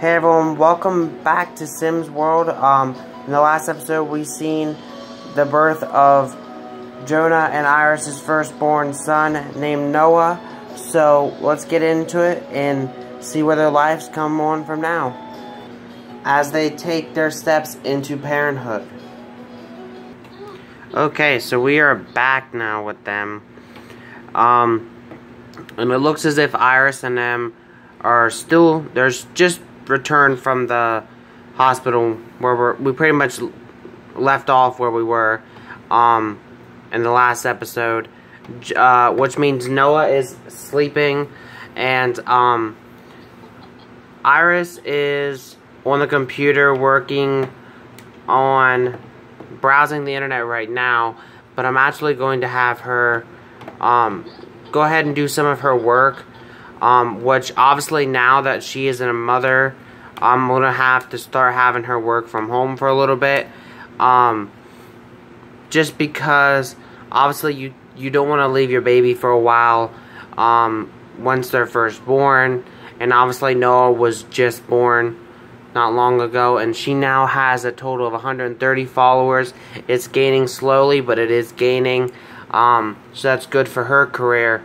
Hey everyone, welcome back to Sims World. In the last episode we seen the birth of Jonah and Iris' firstborn son named Noah. So let's get into it and see where their lives come on from now as they take their steps into parenthood. Okay, so we are back now with them. And it looks as if Iris and them are still, there's just returned from the hospital where we pretty much left off where we were in the last episode, which means Noah is sleeping and Iris is on the computer working on browsing the internet right now, but I'm actually going to have her go ahead and do some of her work, which obviously now that she isn't a mother, I'm going to have to start having her work from home for a little bit, just because obviously you don't want to leave your baby for a while once they're first born, and obviously Noah was just born not long ago, and she now has a total of 130 followers. It's gaining slowly, but it is gaining, so that's good for her career.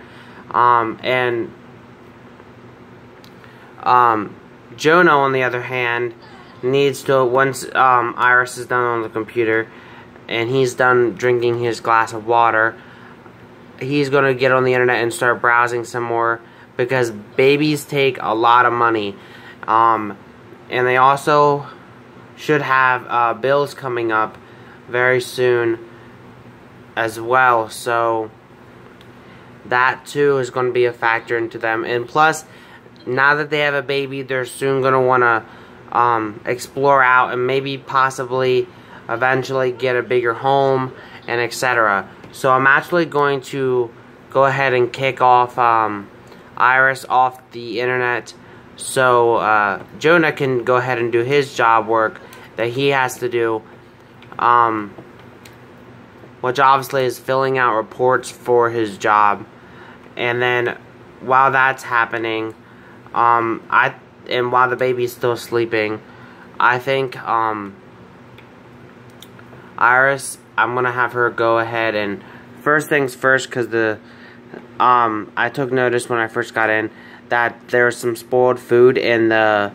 And Jonah, on the other hand, needs to, once Iris is done on the computer and he's done drinking his glass of water, he's going to get on the internet and start browsing some more, because babies take a lot of money. And they also should have bills coming up very soon as well, so that too is going to be a factor into them. And plus, now that they have a baby, they're soon going to want to explore out and maybe possibly eventually get a bigger home and etc. So I'm actually going to go ahead and kick off Iris off the internet, so Jonah can go ahead and do his job work that he has to do, which obviously is filling out reports for his job. And then while that's happening, and while the baby's still sleeping, I think Iris, I'm gonna have her go ahead and first things first, because I took notice when I first got in that there's some spoiled food in the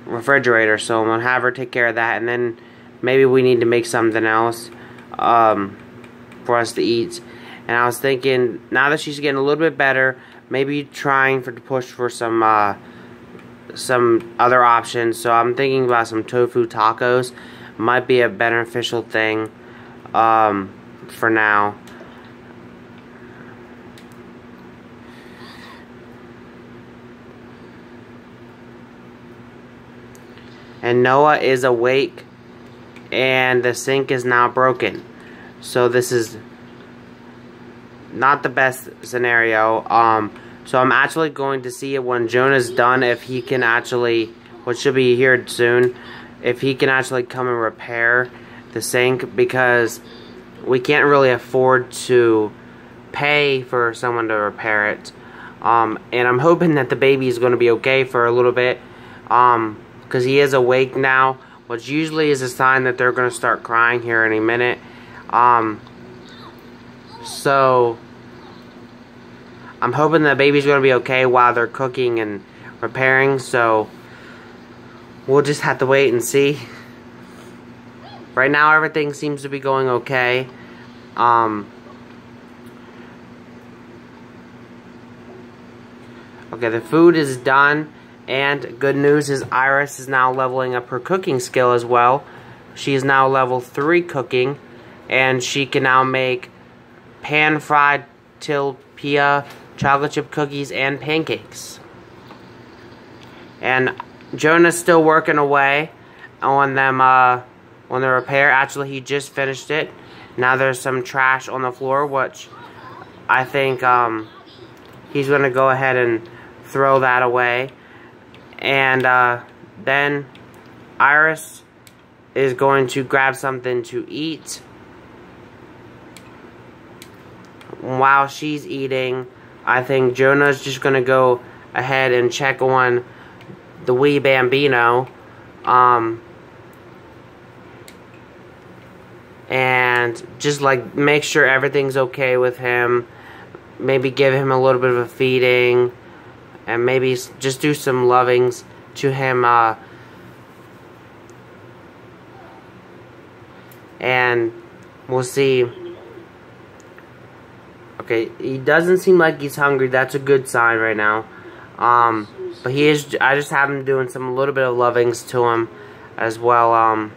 refrigerator, so I'm gonna have her take care of that, and then maybe we need to make something else for us to eat. And I was thinking, now that she's getting a little bit better, maybe trying to push for some other options. So I'm thinking about some tofu tacos. Might be a beneficial thing for now. And Noah is awake, and the sink is now broken. So this is not the best scenario. So I'm actually going to see it when Jonah's done, if he can actually, which should be here soon, if he can actually come and repair the sink, because we can't really afford to pay for someone to repair it. And I'm hoping that the baby is going to be okay for a little bit, because he is awake now, which usually is a sign that they're going to start crying here any minute. So I'm hoping the baby's going to be okay while they're cooking and repairing, so we'll just have to wait and see. Right now everything seems to be going okay. Okay, the food is done, and good news is Iris is now leveling up her cooking skill as well. She is now level 3 cooking, and she can now make pan-fried tilapia, chocolate chip cookies, and pancakes. And Jonah's still working away on them, on the repair. Actually, he just finished it. Now there's some trash on the floor, which I think he's going to go ahead and throw that away. And then Iris is going to grab something to eat. While she's eating, I think Jonah's just going to go ahead and check on the wee bambino. And just like make sure everything's okay with him. Maybe give him a little bit of a feeding, and maybe just do some lovings to him. And we'll see. Okay, he doesn't seem like he's hungry. That's a good sign right now. But he is. I just have him doing a little bit of lovings to him as well.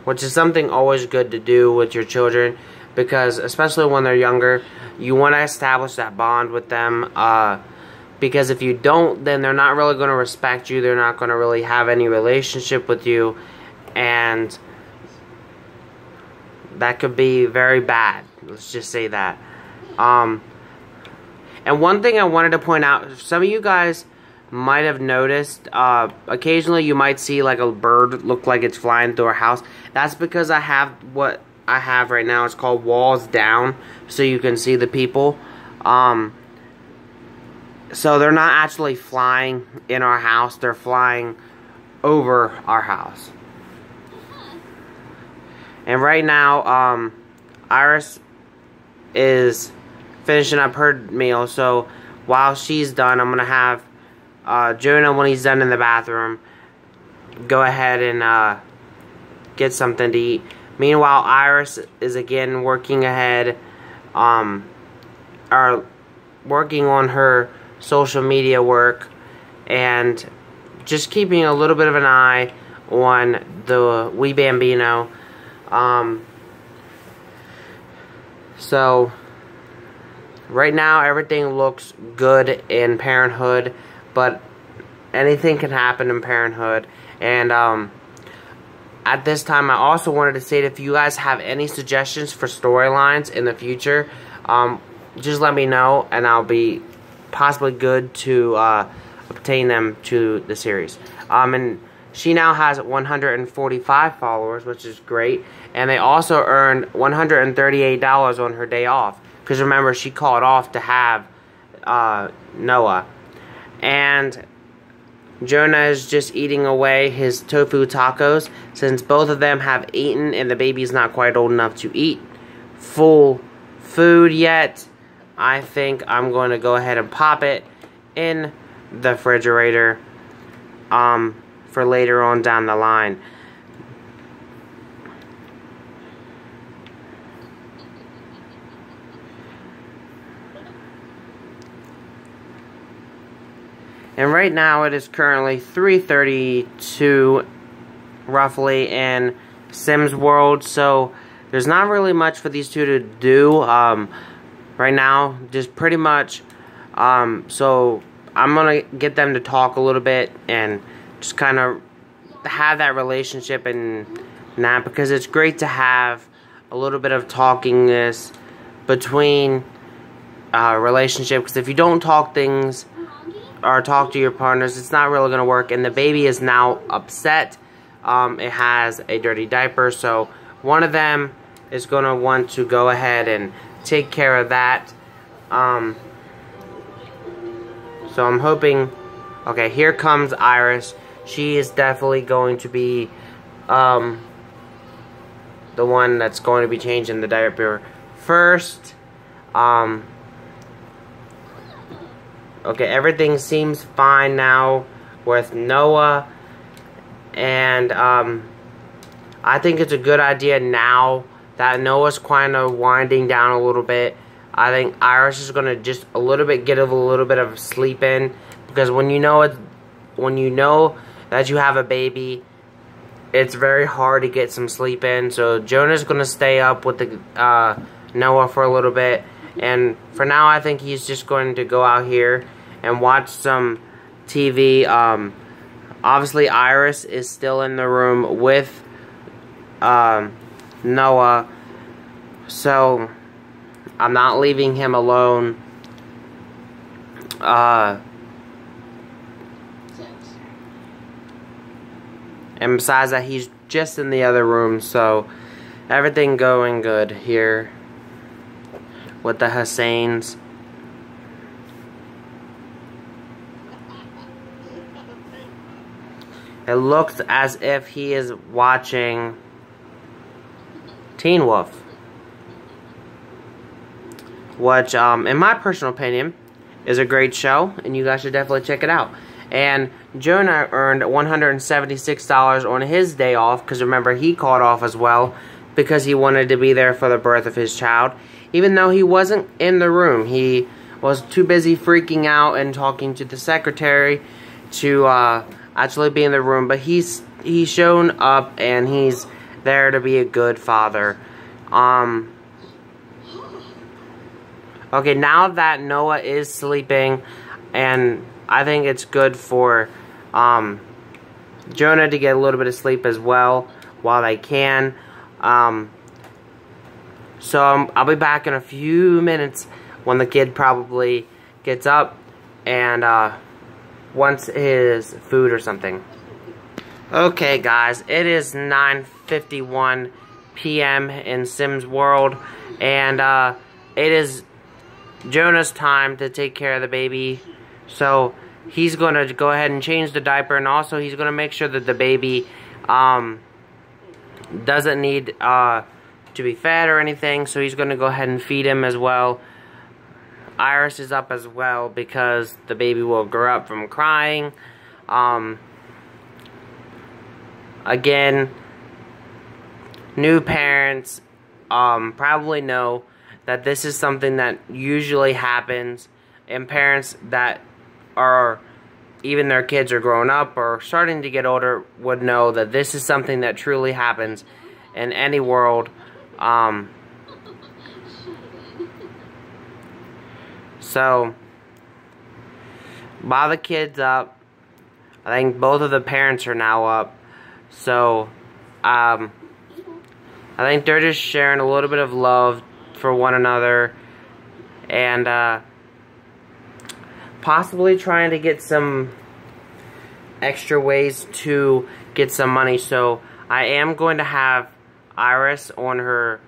Which is something always good to do with your children, because especially when they're younger, you want to establish that bond with them. Because if you don't, then they're not really going to respect you. They're not going to really have any relationship with you, and that could be very bad. Let's just say that. And one thing I wanted to point out, some of you guys might have noticed, occasionally you might see like a bird look like it's flying through our house. That's because I have what I have right now. It's called walls down, so you can see the people. So they're not actually flying in our house. They're flying over our house. And right now, Iris is finishing up her meal. So while she's done, I'm going to have Jonah, when he's done in the bathroom, go ahead and get something to eat. Meanwhile, Iris is again working ahead, or working on her social media work, and just keeping a little bit of an eye on the wee bambino. So right now everything looks good in parenthood, but anything can happen in parenthood. And at this time, I also wanted to say that if you guys have any suggestions for storylines in the future, just let me know, and I'll be possibly good to obtain them to the series. And she now has 145 followers, which is great. And they also earned $138 on her day off, because remember, she called off to have Noah. And Jonah is just eating away his tofu tacos, since both of them have eaten and the baby's not quite old enough to eat full food yet. I think I'm going to go ahead and pop it in the refrigerator for later on down the line. And right now it is currently 3:32 roughly in Sims World, so there's not really much for these two to do right now, just pretty much. So I'm gonna get them to talk a little bit and just kind of have that relationship, and that, because it's great to have a little bit of talkingness between relationship, because if you don't talk things or talk to your partners, it's not really going to work. And the baby is now upset. It has a dirty diaper, so one of them is going to want to go ahead and take care of that. So I'm hoping. Okay, here comes Iris. She is definitely going to be the one that's going to be changing the diaper first. Okay, everything seems fine now with Noah, and I think it's a good idea now that Noah's kind of winding down a little bit. I think Iris is going to just a little bit get a little bit of sleep in, because when you know that you have a baby, it's very hard to get some sleep in. So Jonah's going to stay up with the Noah for a little bit, and for now I think he's just going to go out here and watch some TV. Obviously Iris is still in the room with Noah, so I'm not leaving him alone. And besides that, he's just in the other room, so everything going good here with the Husseins. It looks as if he is watching Teen Wolf, which, in my personal opinion, is a great show, and you guys should definitely check it out. And Jonah earned $176 on his day off, because remember, he called off as well, because he wanted to be there for the birth of his child. Even though he wasn't in the room, he was too busy freaking out and talking to the secretary to actually be in the room. But he's shown up, and he's there to be a good father. Okay, now that Noah is sleeping, and I think it's good for Jonah to get a little bit of sleep as well while they can. So I'll be back in a few minutes when the kid probably gets up and wants his food or something. Okay, guys, it is 9:51 p.m. in Sim's world, and it is Jonah's time to take care of the baby. So he's going to go ahead and change the diaper, and also he's going to make sure that the baby doesn't need to be fed or anything. So he's going to go ahead and feed him as well. Iris is up as well because the baby will grow up from crying. Again, new parents probably know that this is something that usually happens, and parents that are, even their kids are growing up or starting to get older, would know that this is something that truly happens in any world. So, while the kid's up, I think both of the parents are now up. So, I think they're just sharing a little bit of love for one another, and possibly trying to get some extra ways to get some money. So I am going to have Iris on her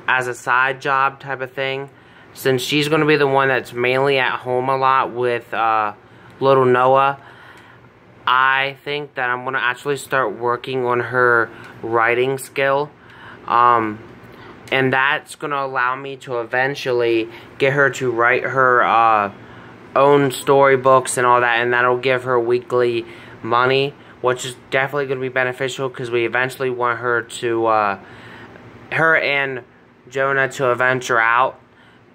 as a side job type of thing, since she's going to be the one that's mainly at home a lot with little Noah. I think that I'm going to actually start working on her writing skill. And that's going to allow me to eventually get her to write her own storybooks and all that. And that'll give her weekly money, which is definitely going to be beneficial, because we eventually want her to, her and Jonah to venture out.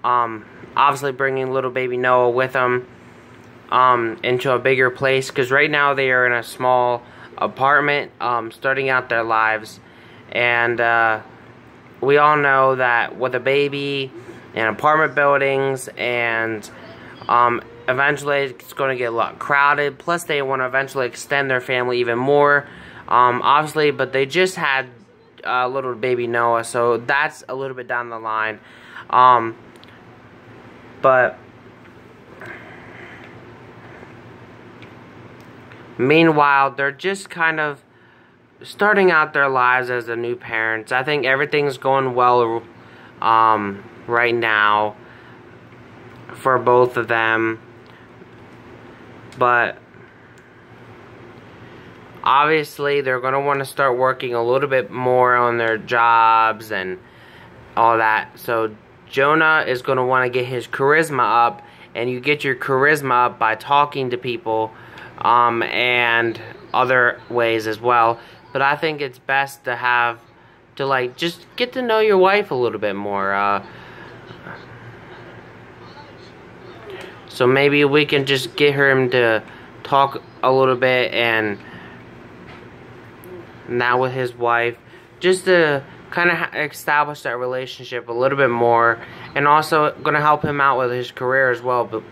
Obviously bringing little baby Noah with them into a bigger place, because right now they are in a small apartment, starting out their lives. And we all know that with a baby and apartment buildings, and eventually it's going to get a lot crowded. Plus they want to eventually extend their family even more, obviously, but they just had little baby Noah, so that's a little bit down the line. But meanwhile, they're just kind of starting out their lives as the new parents. I think everything's going well right now for both of them. But obviously they're going to want to start working a little bit more on their jobs and all that. So Jonah is going to want to get his charisma up, and you get your charisma up by talking to people and other ways as well. But I think it's best to have to, like, just get to know your wife a little bit more. So maybe we can just get him to talk a little bit, and now with his wife, just to kind of establish that relationship a little bit more, and also going to help him out with his career as well. But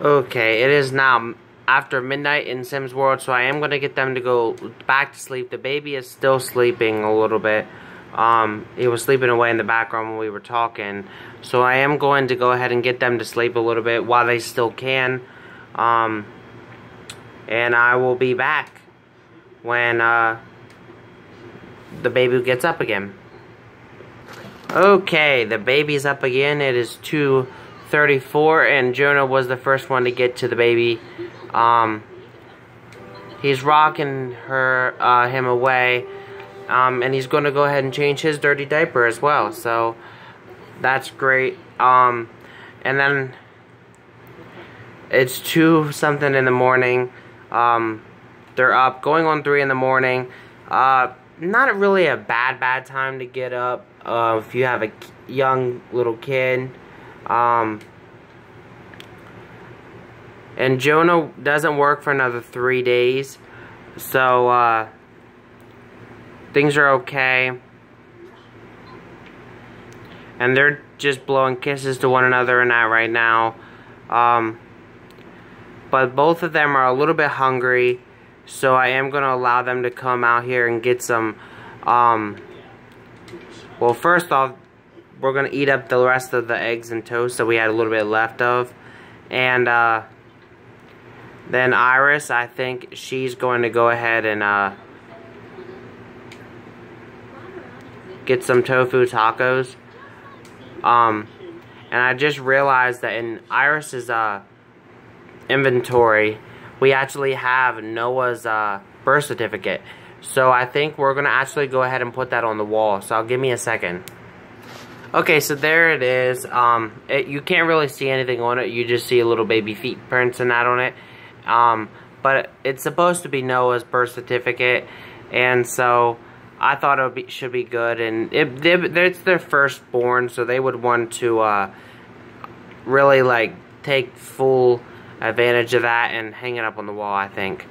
Okay, it is now after midnight in Sim's world, so I am going to get them to go back to sleep. The baby is still sleeping a little bit. He was sleeping away in the background when we were talking. So I am going to go ahead and get them to sleep a little bit while they still can. And I will be back when the baby gets up again. Okay, the baby's up again. It is 2:34, and Jonah was the first one to get to the baby. He's rocking him away, and he's going to go ahead and change his dirty diaper as well. So that's great. And then it's 2 something in the morning. They're up, going on 3 in the morning. Not really a bad time to get up if you have a young little kid. And Jonah doesn't work for another 3 days, so things are okay. And they're just blowing kisses to one another and that right now. But both of them are a little bit hungry, so I am going to allow them to come out here and get some, well, first off, we're going to eat up the rest of the eggs and toast that we had a little bit left of. And then Iris, I think she's going to go ahead and get some tofu tacos. And I just realized that in Iris's inventory, we actually have Noah's birth certificate. So I think we're going to actually go ahead and put that on the wall. So give me a second. Okay, so there it is. You can't really see anything on it. You just see a little baby feet prints and that on it. But it's supposed to be Noah's birth certificate. And so I thought it should be good. And it's their firstborn, so they would want to really like take full advantage of that and hang it up on the wall, I think.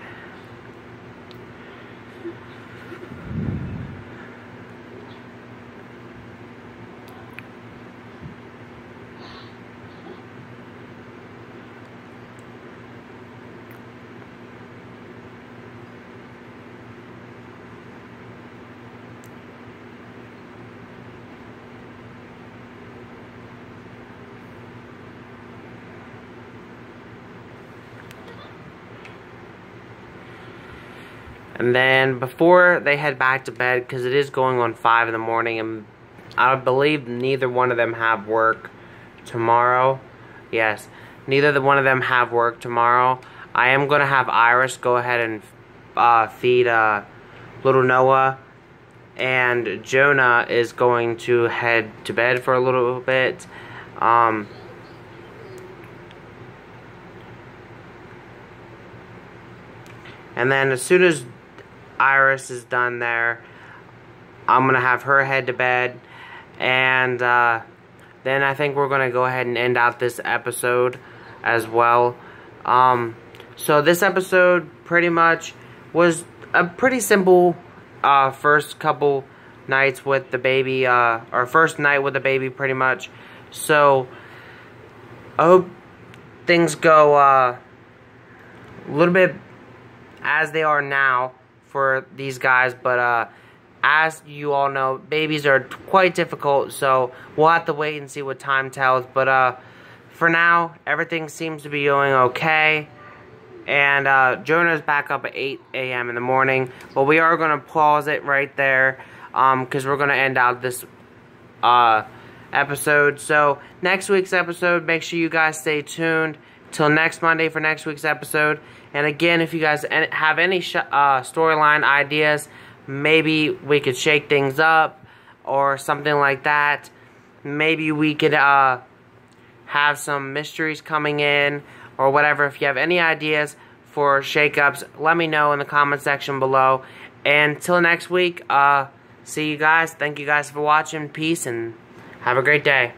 And then before they head back to bed, because it is going on 5 in the morning, and I believe neither one of them have work tomorrow. Yes, neither one of them have work tomorrow. I am going to have Iris go ahead and feed little Noah. And Jonah is going to head to bed for a little bit. And then as soon as Iris is done there, I'm going to have her head to bed. And then I think we're going to go ahead and end out this episode as well. So this episode pretty much was a pretty simple first couple nights with the baby, or first night with the baby pretty much. So I hope things go a little bit as they are now for these guys, but as you all know, babies are quite difficult, so we'll have to wait and see what time tells. But for now, everything seems to be going okay. And Jonah's back up at 8 a.m. in the morning, but we are going to pause it right there because we're going to end out this episode. So next week's episode, make sure you guys stay tuned till next Monday for next week's episode. And again, if you guys have any storyline ideas, maybe we could shake things up or something like that. Maybe we could have some mysteries coming in or whatever. If you have any ideas for shake-ups, let me know in the comment section below. And till next week, see you guys. Thank you guys for watching. Peace and have a great day.